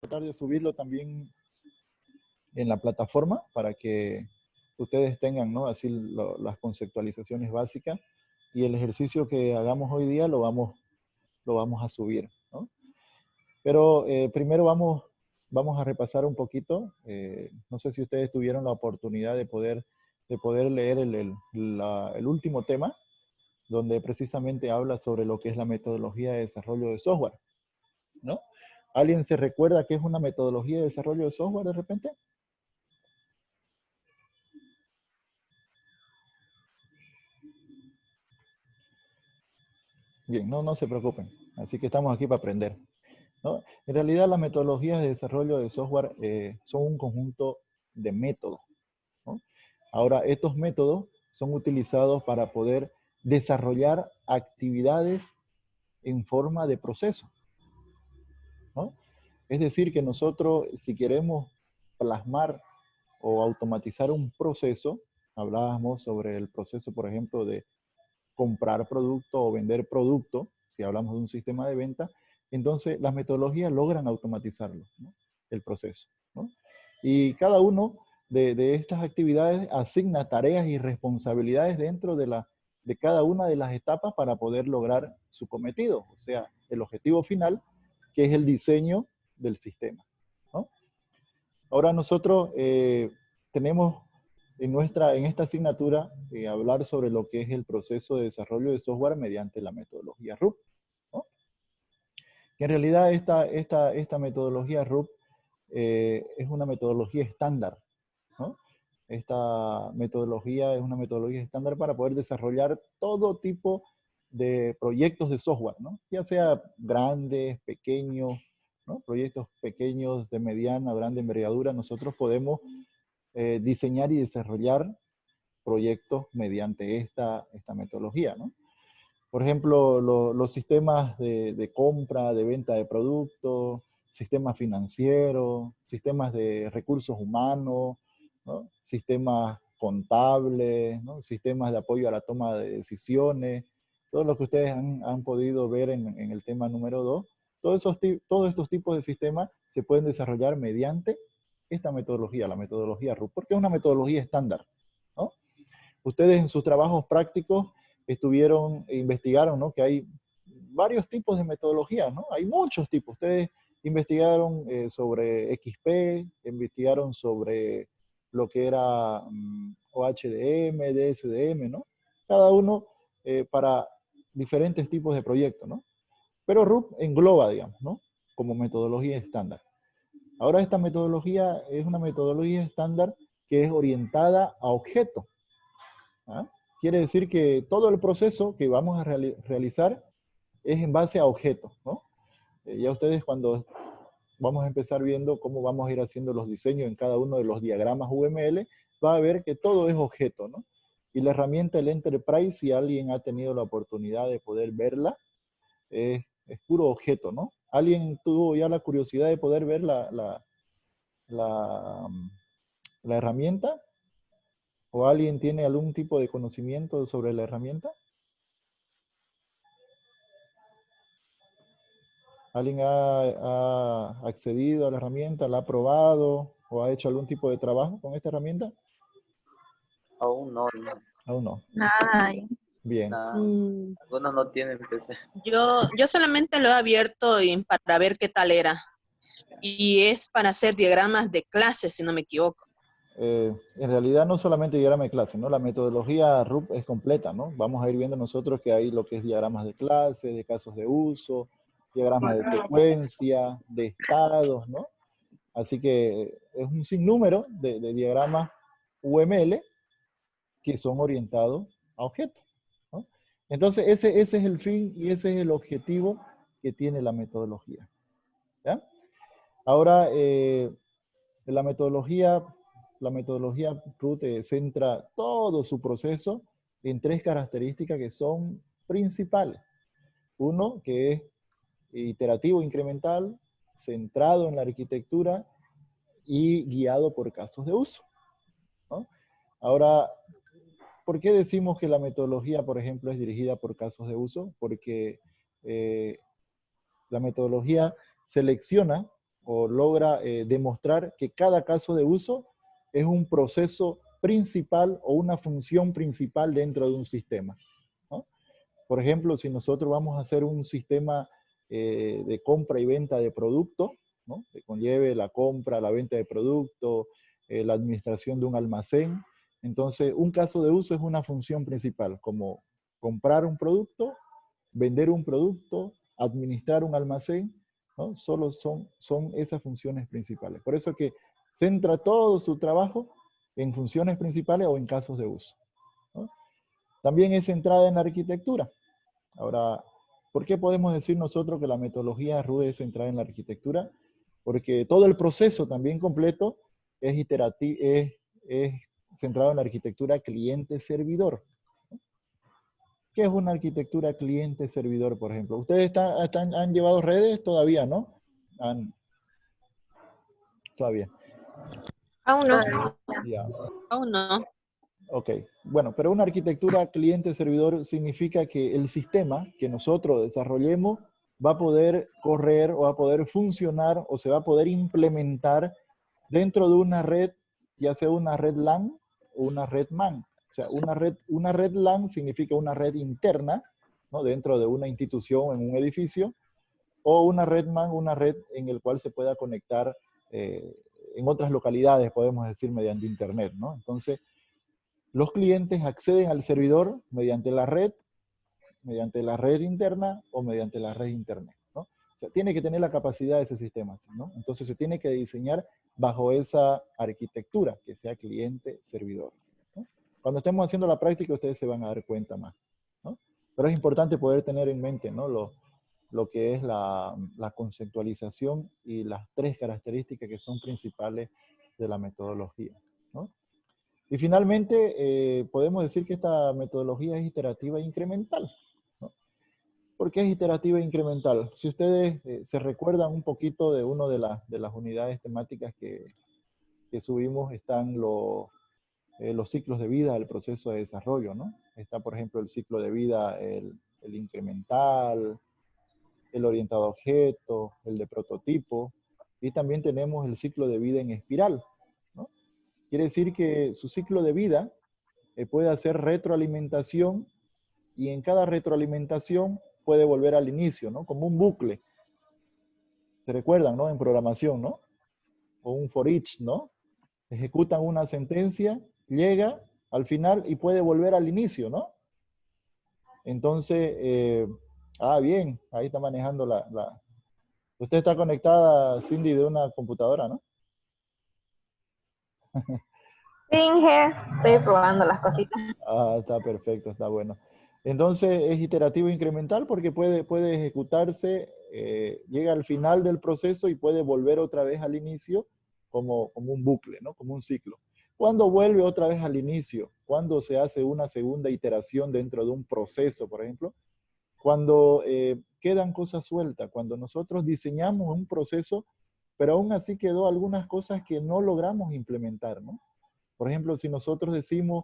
tratar de subirlo también en la plataforma para que ustedes tengan, ¿no? Así las conceptualizaciones básicas y el ejercicio que hagamos hoy día lo vamos a subir, ¿no? Pero primero vamos a repasar un poquito. No sé si ustedes tuvieron la oportunidad de poder leer el último tema, donde precisamente habla sobre lo que es la metodología de desarrollo de software, ¿no? ¿Alguien se recuerda qué es una metodología de desarrollo de software de repente? Bien, no se preocupen. Así que estamos aquí para aprender, ¿no? En realidad las metodologías de desarrollo de software son un conjunto de métodos, ¿no? Ahora, estos métodos son utilizados para poder desarrollar actividades en forma de proceso, ¿no? Es decir, que nosotros, si queremos plasmar o automatizar un proceso, hablábamos sobre el proceso, por ejemplo, de comprar producto o vender producto, si hablamos de un sistema de venta, entonces las metodologías logran automatizarlo, ¿no? El proceso, ¿no? Y cada uno de estas actividades asigna tareas y responsabilidades dentro de cada una de las etapas para poder lograr su cometido, o sea, el objetivo final, que es el diseño del sistema, ¿no? Ahora nosotros tenemos en esta asignatura hablar sobre lo que es el proceso de desarrollo de software mediante la metodología RUP, ¿no? Que en realidad esta metodología RUP es una metodología estándar, ¿no? Esta metodología es una metodología estándar para poder desarrollar todo tipo de proyectos de software, ¿no? Ya sea grandes, pequeños, ¿no? Proyectos pequeños de mediana o grande envergadura, nosotros podemos diseñar y desarrollar proyectos mediante esta metodología, ¿no? Por ejemplo, los sistemas de compra, de venta de productos, sistemas financieros, sistemas de recursos humanos, ¿no? Sistemas contables, ¿no? Sistemas de apoyo a la toma de decisiones, todo lo que ustedes han podido ver en el tema número 2, todos estos tipos de sistemas se pueden desarrollar mediante esta metodología, la metodología RUP, porque es una metodología estándar, ¿no? Ustedes en sus trabajos prácticos investigaron, ¿no? Que hay varios tipos de metodologías, ¿no? Hay muchos tipos. Ustedes investigaron sobre XP, investigaron sobre lo que era OHDM, DSDM, ¿no? Cada uno para diferentes tipos de proyectos, ¿no? Pero RUP engloba, digamos, ¿no? Como metodología estándar. Ahora esta metodología es una metodología estándar que es orientada a objetos. ¿Ah? Quiere decir que todo el proceso que vamos a realizar es en base a objetos, ¿no? Ya ustedes cuando vamos a empezar viendo cómo vamos a ir haciendo los diseños en cada uno de los diagramas UML, va a ver que todo es objeto, ¿no? Y la herramienta, el Enterprise, si alguien ha tenido la oportunidad de poder verla, es puro objeto, ¿no? ¿Alguien tuvo ya la curiosidad de poder ver la, la herramienta? ¿O alguien tiene algún tipo de conocimiento sobre la herramienta? ¿Alguien ha accedido a la herramienta, la ha probado o ha hecho algún tipo de trabajo con esta herramienta? Aún no, no. Aún no. Nada. Bien. Algunos no tienen PC. Yo solamente lo he abierto para ver qué tal era. Y es para hacer diagramas de clases, si no me equivoco. En realidad no solamente diagrama de clase, ¿no? La metodología RUP es completa, ¿no? Vamos a ir viendo nosotros que hay lo que es diagramas de clase, de casos de uso, diagramas de secuencia, de estados, ¿no? Así que es un sinnúmero de diagramas UML que son orientados a objetos, ¿no? Entonces ese es el fin y ese es el objetivo que tiene la metodología, ¿ya? Ahora, la metodología RUT centra todo su proceso en tres características que son principales. Uno, que es iterativo incremental, centrado en la arquitectura y guiado por casos de uso, ¿no? Ahora, ¿por qué decimos que la metodología, por ejemplo, es dirigida por casos de uso? Porque la metodología selecciona o logra demostrar que cada caso de uso es un proceso principal o una función principal dentro de un sistema, ¿no? Por ejemplo, si nosotros vamos a hacer un sistema de compra y venta de productos, ¿no? Que conlleve la compra, la venta de productos, la administración de un almacén. Entonces, un caso de uso es una función principal, como comprar un producto, vender un producto, administrar un almacén, ¿no? Solo son esas funciones principales. Por eso que centra todo su trabajo en funciones principales o en casos de uso, ¿no? También es centrada en la arquitectura. Ahora, ¿por qué podemos decir nosotros que la metodología RUE es centrada en la arquitectura? Porque todo el proceso también completo es iterativo, es centrado en la arquitectura cliente-servidor. ¿Qué es una arquitectura cliente-servidor, por ejemplo? ¿Ustedes han llevado redes todavía, no? Todavía. Aún no. Ya. Aún no. Ok, bueno, pero una arquitectura cliente-servidor significa que el sistema que nosotros desarrollemos va a poder correr o va a poder funcionar o se va a poder implementar dentro de una red, ya sea una red LAN o una red MAN. O sea, una red LAN significa una red interna, ¿no? Dentro de una institución, en un edificio, o una red MAN, una red en la cual se pueda conectar en otras localidades, podemos decir, mediante Internet, ¿no? Entonces, los clientes acceden al servidor mediante la red interna o mediante la red internet, ¿no? O sea, tiene que tener la capacidad de ese sistema, ¿no? Entonces se tiene que diseñar bajo esa arquitectura, que sea cliente-servidor, ¿no? Cuando estemos haciendo la práctica, ustedes se van a dar cuenta más, ¿no? Pero es importante poder tener en mente, ¿no? Lo que es la conceptualización y las 3 características que son principales de la metodología, ¿no? Y finalmente, podemos decir que esta metodología es iterativa e incremental, ¿no? ¿Por qué es iterativa e incremental? Si ustedes se recuerdan un poquito de una de las unidades temáticas que subimos, están los ciclos de vida del proceso de desarrollo, ¿no? Está, por ejemplo, el ciclo de vida, el incremental, el orientado a objetos, el de prototipo, y también tenemos el ciclo de vida en espiral, ¿no? Quiere decir que su ciclo de vida puede hacer retroalimentación y en cada retroalimentación puede volver al inicio, ¿no? Como un bucle. ¿Se recuerdan, no? En programación, ¿no? O un for each, ¿no? Ejecutan una sentencia, llega al final y puede volver al inicio, ¿no? Entonces, bien, ahí está manejando Usted está conectada, Cindy, de una computadora, ¿no? Sí, Inge, estoy probando las cositas. Está perfecto, está bueno. Entonces es iterativo incremental porque puede ejecutarse, llega al final del proceso y puede volver otra vez al inicio como un bucle, ¿no? Como un ciclo. ¿Cuándo vuelve otra vez al inicio? ¿Cuándo se hace una segunda iteración dentro de un proceso, por ejemplo? Cuando quedan cosas sueltas, cuando nosotros diseñamos un proceso, pero aún así quedó algunas cosas que no logramos implementar, ¿no? Por ejemplo, si nosotros decimos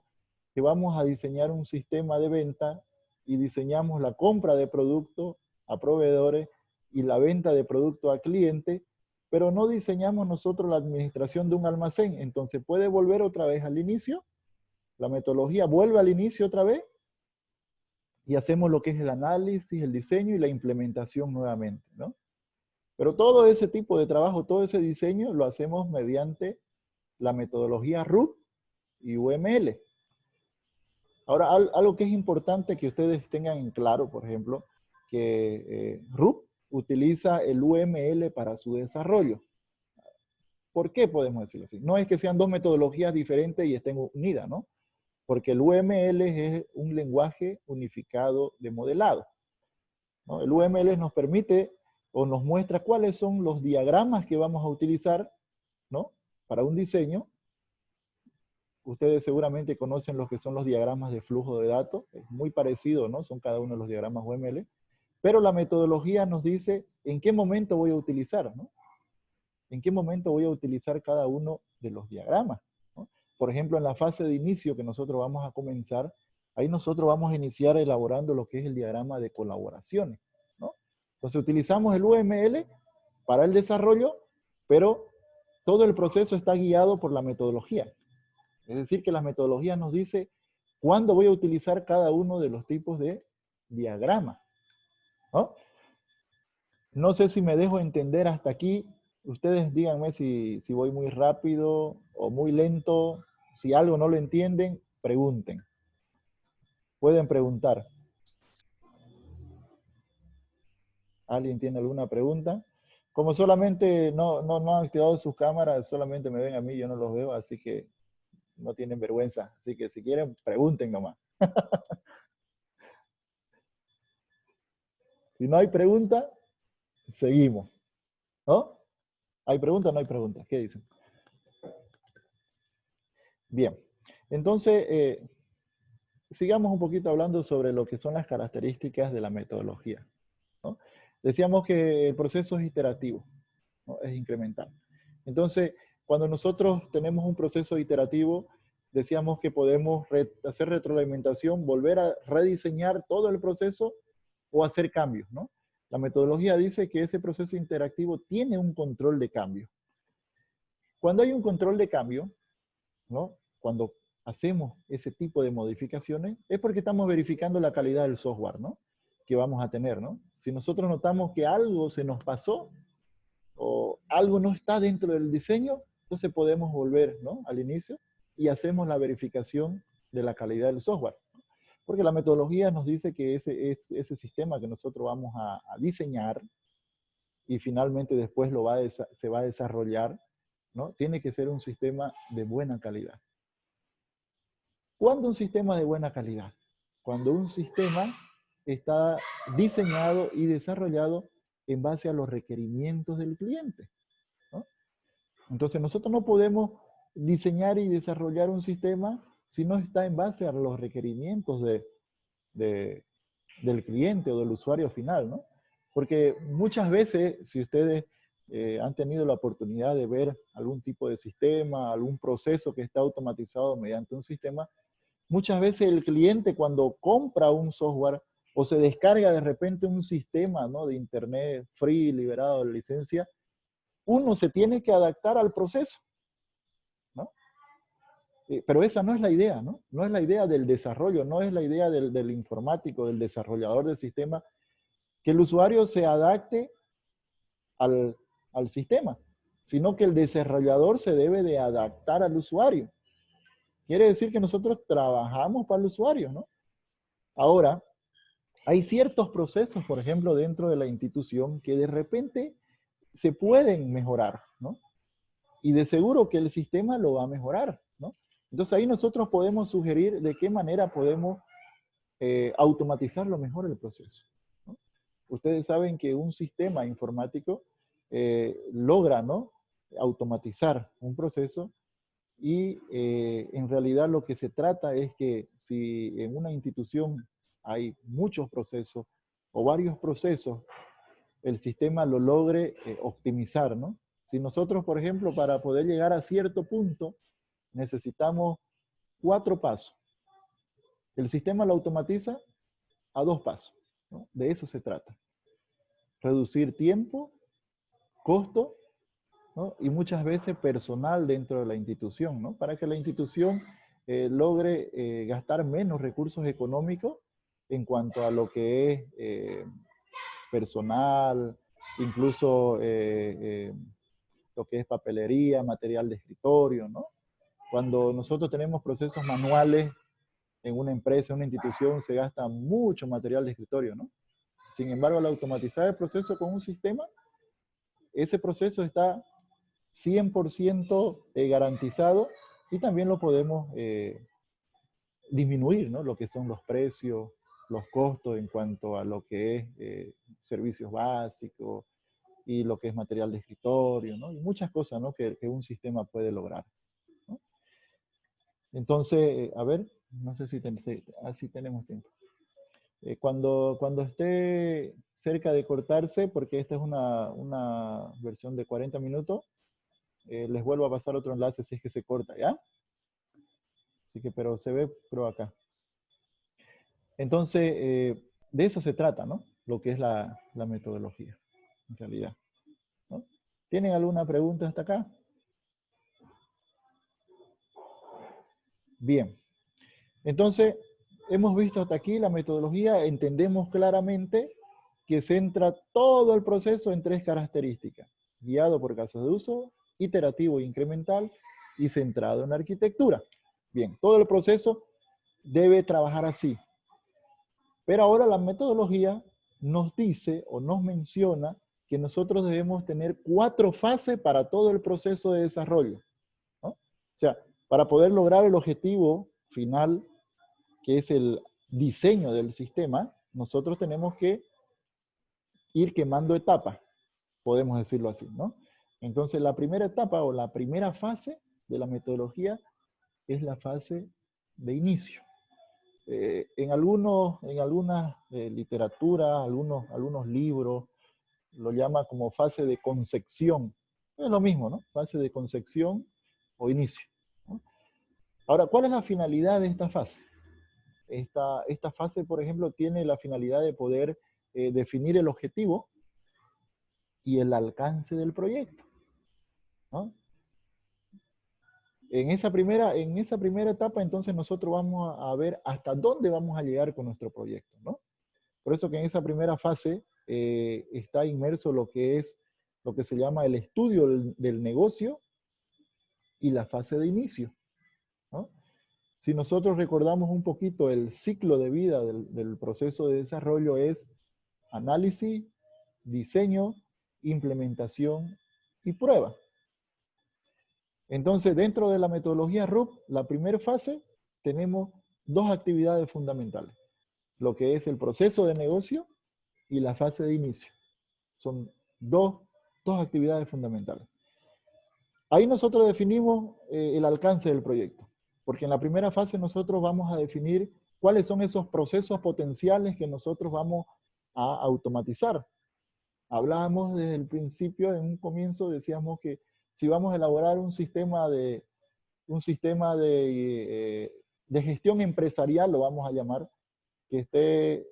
que vamos a diseñar un sistema de venta y diseñamos la compra de productos a proveedores y la venta de productos a clientes, pero no diseñamos nosotros la administración de un almacén, entonces puede volver otra vez al inicio, la metodología vuelve al inicio otra vez y hacemos lo que es el análisis, el diseño y la implementación nuevamente, ¿no? Pero todo ese tipo de trabajo, todo ese diseño lo hacemos mediante la metodología RUP y UML. Ahora, algo que es importante que ustedes tengan en claro, por ejemplo, que RUP utiliza el UML para su desarrollo. ¿Por qué podemos decirlo así? No es que sean 2 metodologías diferentes y estén unidas, ¿no? Porque el UML es un lenguaje unificado de modelado, ¿no? El UML nos permite o nos muestra cuáles son los diagramas que vamos a utilizar, ¿no? Para un diseño. Ustedes seguramente conocen lo que son los diagramas de flujo de datos. Es muy parecido, ¿no? Son cada uno de los diagramas UML. Pero la metodología nos dice en qué momento voy a utilizar, ¿no? En qué momento voy a utilizar cada uno de los diagramas, ¿no? Por ejemplo, en la fase de inicio que nosotros vamos a comenzar, ahí nosotros vamos a iniciar elaborando lo que es el diagrama de colaboraciones, ¿no? Entonces utilizamos el UML para el desarrollo, pero todo el proceso está guiado por la metodología. Es decir, que la metodología nos dice cuándo voy a utilizar cada uno de los tipos de diagrama, ¿no? No sé si me dejo entender hasta aquí. Ustedes díganme si voy muy rápido o muy lento. Si algo no lo entienden, pregunten. Pueden preguntar. ¿Alguien tiene alguna pregunta? Como solamente no han activado sus cámaras, solamente me ven a mí, yo no los veo, así que no tienen vergüenza. Así que si quieren, pregunten nomás. Si no hay pregunta, seguimos. ¿No? ¿Hay pregunta o no hay pregunta? ¿Qué dicen? Bien. Entonces, sigamos un poquito hablando sobre lo que son las características de la metodología, ¿no? Decíamos que el proceso es iterativo, ¿no? Es incremental. Entonces, cuando nosotros tenemos un proceso iterativo, decíamos que podemos hacer retroalimentación, volver a rediseñar todo el proceso o hacer cambios, ¿no? La metodología dice que ese proceso interactivo tiene un control de cambio. Cuando hay un control de cambio, ¿no? Cuando hacemos ese tipo de modificaciones, es porque estamos verificando la calidad del software, ¿no? Que vamos a tener, ¿no? Si nosotros notamos que algo se nos pasó o algo no está dentro del diseño, entonces podemos volver, ¿no? Al inicio y hacemos la verificación de la calidad del software. Porque la metodología nos dice que ese sistema que nosotros vamos a diseñar y finalmente después se va a desarrollar, ¿no? Tiene que ser un sistema de buena calidad. ¿Cuándo un sistema de buena calidad? Cuando un sistema está diseñado y desarrollado en base a los requerimientos del cliente, ¿no? Entonces nosotros no podemos diseñar y desarrollar un sistema si no está en base a los requerimientos del cliente o del usuario final, ¿no? Porque muchas veces, si ustedes han tenido la oportunidad de ver algún tipo de sistema, algún proceso que está automatizado mediante un sistema, muchas veces el cliente cuando compra un software o se descarga de repente un sistema, ¿no? De internet free, liberado de licencia, uno se tiene que adaptar al proceso, ¿no? Pero esa no es la idea, ¿no? No es la idea del desarrollo, no es la idea del informático, del desarrollador del sistema, que el usuario se adapte al sistema, sino que el desarrollador se debe de adaptar al usuario. Quiere decir que nosotros trabajamos para el usuario, ¿no? Ahora, hay ciertos procesos, por ejemplo, dentro de la institución que de repente se pueden mejorar, ¿no? Y de seguro que el sistema lo va a mejorar, ¿no? Entonces ahí nosotros podemos sugerir de qué manera podemos automatizarlo mejor el proceso, ¿no? Ustedes saben que un sistema informático logra, ¿no? Automatizar un proceso y en realidad lo que se trata es que si en una institución hay muchos procesos o varios procesos, el sistema lo logre optimizar, ¿no? Si nosotros, por ejemplo, para poder llegar a cierto punto, necesitamos 4 pasos. El sistema lo automatiza a 2 pasos, ¿no? De eso se trata. Reducir tiempo, costo, ¿no? Y muchas veces personal dentro de la institución, ¿no? Para que la institución logre gastar menos recursos económicos en cuanto a lo que es personal, incluso lo que es papelería, material de escritorio, ¿no? Cuando nosotros tenemos procesos manuales en una empresa, en una institución, se gasta mucho material de escritorio, ¿no? Sin embargo, al automatizar el proceso con un sistema, ese proceso está 100% garantizado y también lo podemos disminuir, ¿no? Lo que son los precios, los costos en cuanto a lo que es servicios básicos y lo que es material de escritorio, ¿no? Y muchas cosas, ¿no? que un sistema puede lograr, ¿no? Entonces, a ver, no sé si así tenemos tiempo. Cuando esté cerca de cortarse, porque esta es una versión de 40 minutos, les vuelvo a pasar otro enlace si es que se corta, ¿ya? Así que, pero se ve, pero acá. Entonces, de eso se trata, ¿no? Lo que es la metodología, en realidad, ¿no? ¿Tienen alguna pregunta hasta acá? Bien. Entonces, hemos visto hasta aquí la metodología, entendemos claramente que centra todo el proceso en 3 características: guiado por casos de uso, iterativo e incremental, y centrado en la arquitectura. Bien, todo el proceso debe trabajar así. Pero ahora la metodología nos dice o nos menciona que nosotros debemos tener 4 fases para todo el proceso de desarrollo, ¿no? O sea, para poder lograr el objetivo final, que es el diseño del sistema, nosotros tenemos que ir quemando etapas, podemos decirlo así, ¿no? Entonces, la primera etapa o la primera fase de la metodología es la fase de inicio. En algunas literatura, algunos libros, lo llama como fase de concepción. Es lo mismo, ¿no? Fase de concepción o inicio, ¿no? Ahora, ¿cuál es la finalidad de esta fase? Esta fase, por ejemplo, tiene la finalidad de poder definir el objetivo y el alcance del proyecto, ¿no? En esa primera etapa, entonces, nosotros vamos a ver hasta dónde vamos a llegar con nuestro proyecto, ¿no? Por eso que en esa primera fase está inmerso lo que se llama el estudio del negocio y la fase de inicio, ¿no? Si nosotros recordamos un poquito el ciclo de vida del proceso de desarrollo, es análisis, diseño, implementación y prueba. Entonces, dentro de la metodología RUP, la primera fase, tenemos 2 actividades fundamentales: lo que es el proceso de negocio y la fase de inicio. Son dos actividades fundamentales. Ahí nosotros definimos el alcance del proyecto, porque en la primera fase nosotros vamos a definir cuáles son esos procesos potenciales que nosotros vamos a automatizar. Hablábamos desde el principio, en un comienzo decíamos que si vamos a elaborar un sistema de gestión empresarial, lo vamos a llamar, que esté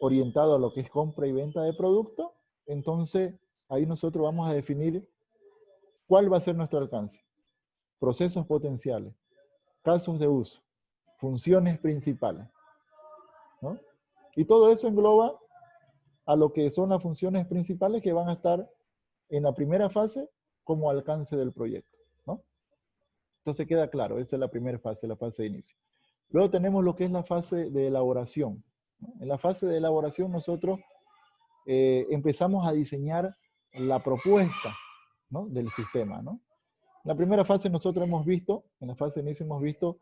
orientado a lo que es compra y venta de productos, entonces ahí nosotros vamos a definir cuál va a ser nuestro alcance: procesos potenciales, casos de uso, funciones principales, ¿no? Y todo eso engloba a lo que son las funciones principales que van a estar en la primera fase como alcance del proyecto, ¿no? Entonces queda claro, esa es la primera fase, la fase de inicio. Luego tenemos lo que es la fase de elaboración, ¿no? En la fase de elaboración nosotros empezamos a diseñar la propuesta, ¿no?, del sistema, ¿no? En la primera fase nosotros hemos visto, en la fase de inicio hemos visto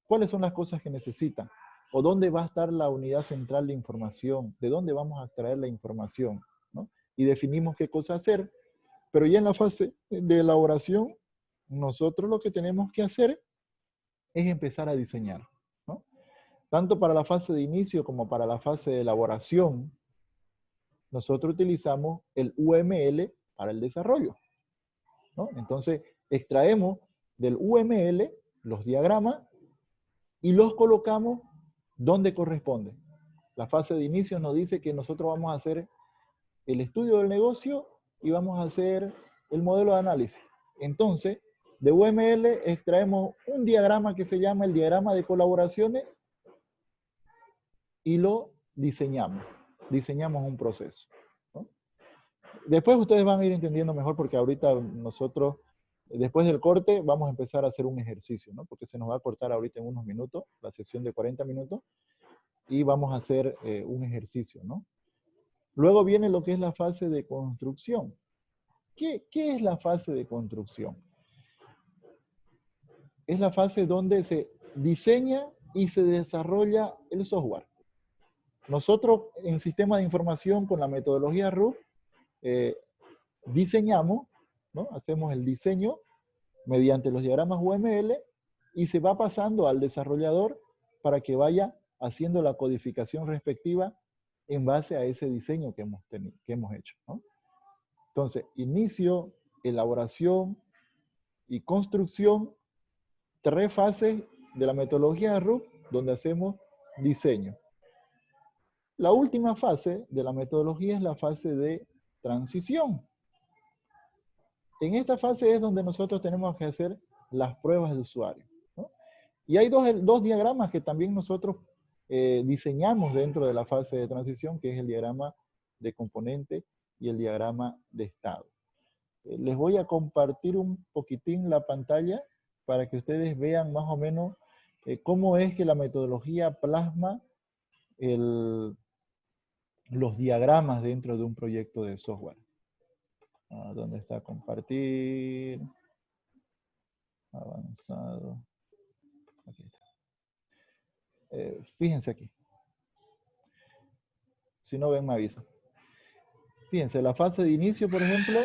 cuáles son las cosas que necesitan, o dónde va a estar la unidad central de información, de dónde vamos a extraer la información, ¿no? Y definimos qué cosa hacer. Pero ya en la fase de elaboración, nosotros lo que tenemos que hacer es empezar a diseñar, ¿no? Tanto para la fase de inicio como para la fase de elaboración, nosotros utilizamos el UML para el desarrollo, ¿no? Entonces, extraemos del UML los diagramas y los colocamos donde corresponde. La fase de inicio nos dice que nosotros vamos a hacer el estudio del negocio y vamos a hacer el modelo de análisis. Entonces, de UML extraemos un diagrama que se llama el diagrama de colaboraciones y lo diseñamos. Diseñamos un proceso, ¿no? Después ustedes van a ir entendiendo mejor, porque ahorita nosotros, después del corte, vamos a empezar a hacer un ejercicio, ¿no? Porque se nos va a cortar ahorita en unos minutos, la sesión de 40 minutos, y vamos a hacer un ejercicio, ¿no? Luego viene lo que es la fase de construcción. ¿Qué es la fase de construcción? Es la fase donde se diseña y se desarrolla el software. Nosotros en sistema de información con la metodología RUP diseñamos, ¿no? Hacemos el diseño mediante los diagramas UML y se va pasando al desarrollador para que vaya haciendo la codificación respectiva en base a ese diseño que hemos hecho, ¿no? Entonces, inicio, elaboración y construcción, 3 fases de la metodología RUP donde hacemos diseño. La última fase de la metodología es la fase de transición. En esta fase es donde nosotros tenemos que hacer las pruebas de usuario, ¿no? Y hay dos diagramas que también nosotros diseñamos dentro de la fase de transición, que es el diagrama de componente y el diagrama de estado. Les voy a compartir un poquitín la pantalla para que ustedes vean más o menos cómo es que la metodología plasma los diagramas dentro de un proyecto de software. ¿Dónde está compartir? Avanzado. Aquí está. Fíjense aquí. Si no ven, me avisan. Fíjense, la fase de inicio, por ejemplo,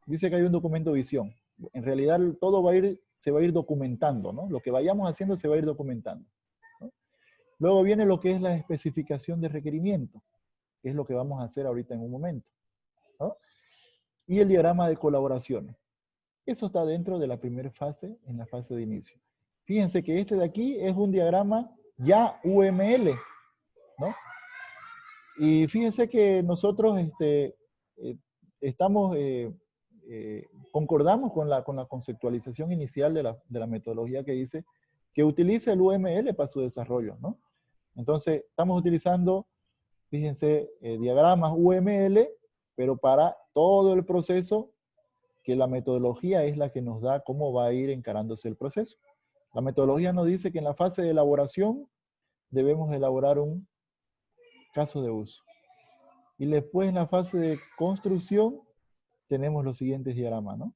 dice que hay un documento visión. En realidad todo se va a ir documentando, ¿no? Lo que vayamos haciendo se va a ir documentando, ¿no? Luego viene lo que es la especificación de requerimiento, que es lo que vamos a hacer ahorita en un momento, ¿no? Y el diagrama de colaboraciones. Eso está dentro de la primera fase, en la fase de inicio. Fíjense que este de aquí es un diagrama ya UML, ¿no? Y fíjense que nosotros concordamos con la conceptualización inicial de la metodología que dice que utiliza el UML para su desarrollo, ¿no? Entonces, estamos utilizando, fíjense, diagramas UML, pero para todo el proceso, que la metodología es la que nos da cómo va a ir encarándose el proceso. La metodología nos dice que en la fase de elaboración debemos elaborar un caso de uso. Y después en la fase de construcción tenemos los siguientes diagramas, ¿no?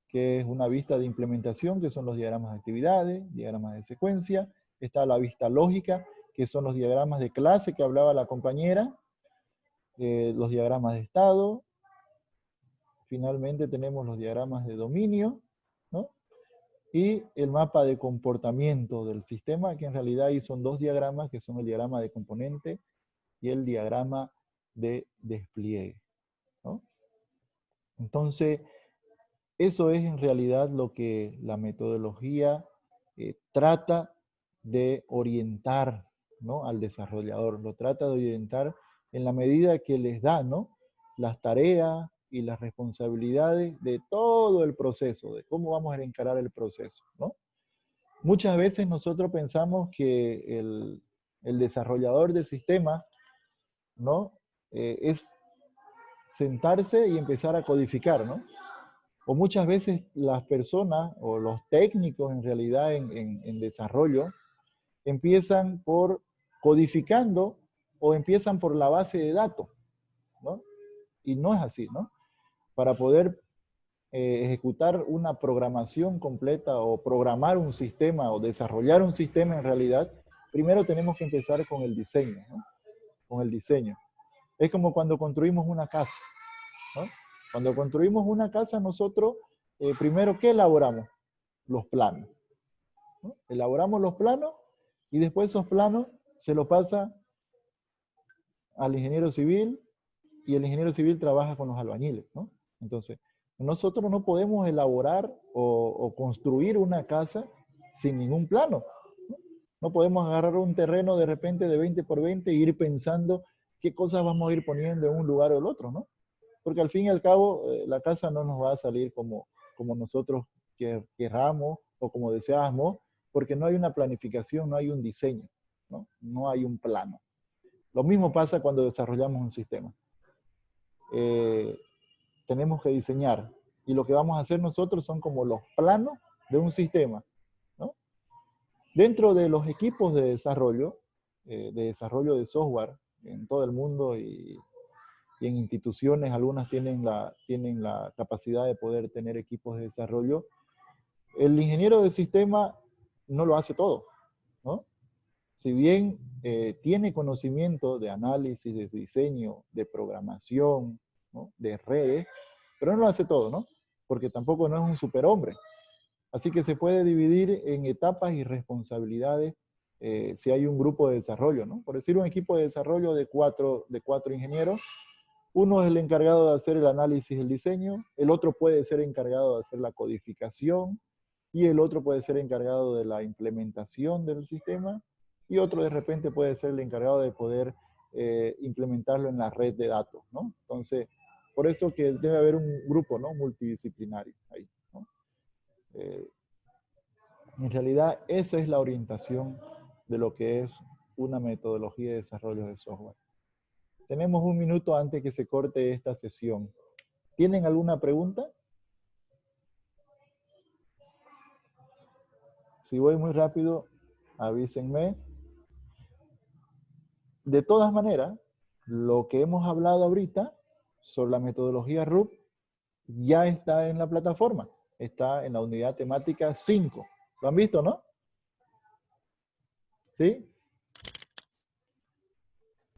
Que es una vista de implementación, que son los diagramas de actividades, diagramas de secuencia. Está la vista lógica, que son los diagramas de clase que hablaba la compañera, los diagramas de estado. Finalmente tenemos los diagramas de dominio, ¿no? Y el mapa de comportamiento del sistema, que en realidad ahí son dos diagramas, que son el diagrama de componente y el diagrama de despliegue, ¿no? Entonces, eso es en realidad lo que la metodología trata de orientar, ¿no?, al desarrollador. Lo trata de orientar en la medida que les da, ¿no?, las tareas y las responsabilidades de todo el proceso, de cómo vamos a encarar el proceso, ¿no? Muchas veces nosotros pensamos que el desarrollador del sistema, ¿no?, es sentarse y empezar a codificar, ¿no? O muchas veces las personas o los técnicos en realidad en desarrollo empiezan por codificando o empiezan por la base de datos, ¿no? Y no es así, ¿no? Para poder ejecutar una programación completa o programar un sistema o desarrollar un sistema en realidad, primero tenemos que empezar con el diseño, ¿no? Con el diseño. Es como cuando construimos una casa, ¿no? Cuando construimos una casa, nosotros primero, ¿qué elaboramos? Los planos, ¿no? Elaboramos los planos y después esos planos se los pasa al ingeniero civil y el ingeniero civil trabaja con los albañiles, ¿no? Entonces, nosotros no podemos elaborar o construir una casa sin ningún plano, ¿no? No podemos agarrar un terreno de repente de 20 por 20 e ir pensando qué cosas vamos a ir poniendo en un lugar o el otro, ¿no? Porque al fin y al cabo, la casa no nos va a salir como nosotros querramos o como deseamos, porque no hay una planificación, no hay un diseño, ¿no? No hay un plano. Lo mismo pasa cuando desarrollamos un sistema. Tenemos que diseñar, y lo que vamos a hacer nosotros son como los planos de un sistema, ¿no? Dentro de los equipos de desarrollo de software en todo el mundo y en instituciones, algunas tienen la capacidad de poder tener equipos de desarrollo. El ingeniero de sistema no lo hace todo, ¿no? Si bien tiene conocimiento de análisis, de diseño, de programación, ¿no?, de redes, pero no lo hace todo, ¿no? Porque tampoco no es un superhombre. Así que se puede dividir en etapas y responsabilidades si hay un grupo de desarrollo, ¿no? Por decir, un equipo de desarrollo de cuatro ingenieros, uno es el encargado de hacer el análisis del diseño, el otro puede ser encargado de hacer la codificación, y el otro puede ser encargado de la implementación del sistema, y otro de repente puede ser el encargado de poder implementarlo en la red de datos, ¿no? Entonces, por eso que debe haber un grupo, ¿no? Multidisciplinario ahí, ¿no? En realidad, esa es la orientación de lo que es una metodología de desarrollo de software. Tenemos un minuto antes que se corte esta sesión. ¿Tienen alguna pregunta? Si voy muy rápido, avísenme. De todas maneras, lo que hemos hablado ahorita sobre la metodología RUP ya está en la plataforma. Está en la unidad temática 5. ¿Lo han visto, no? ¿Sí?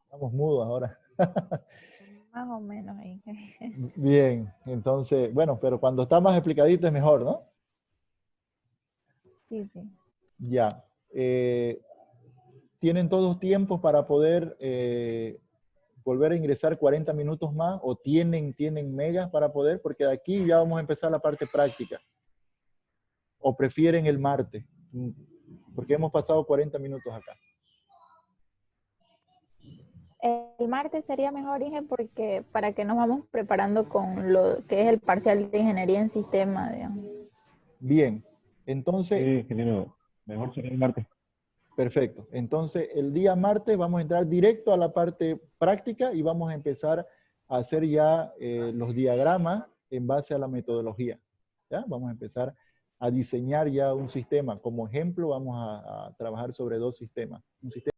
Estamos mudos ahora. Más o menos ahí. Bien, entonces, bueno, pero cuando está más explicadito es mejor, ¿no? Sí, sí. Ya. ¿Tienen todos tiempos para poder volver a ingresar 40 minutos más? ¿O tienen megas para poder? Porque de aquí ya vamos a empezar la parte práctica. ¿O prefieren el martes? Porque hemos pasado 40 minutos acá. El martes sería mejor, Inge, porque para que nos vamos preparando con lo que es el parcial de ingeniería en sistema, digamos. Bien, entonces... Sí, ingeniero, mejor sería el martes. Perfecto. Entonces, el día martes vamos a entrar directo a la parte práctica y vamos a empezar a hacer ya los diagramas en base a la metodología. ¿Ya? Vamos a empezar a diseñar ya un sistema. Como ejemplo, vamos a trabajar sobre 2 sistemas. Un sistema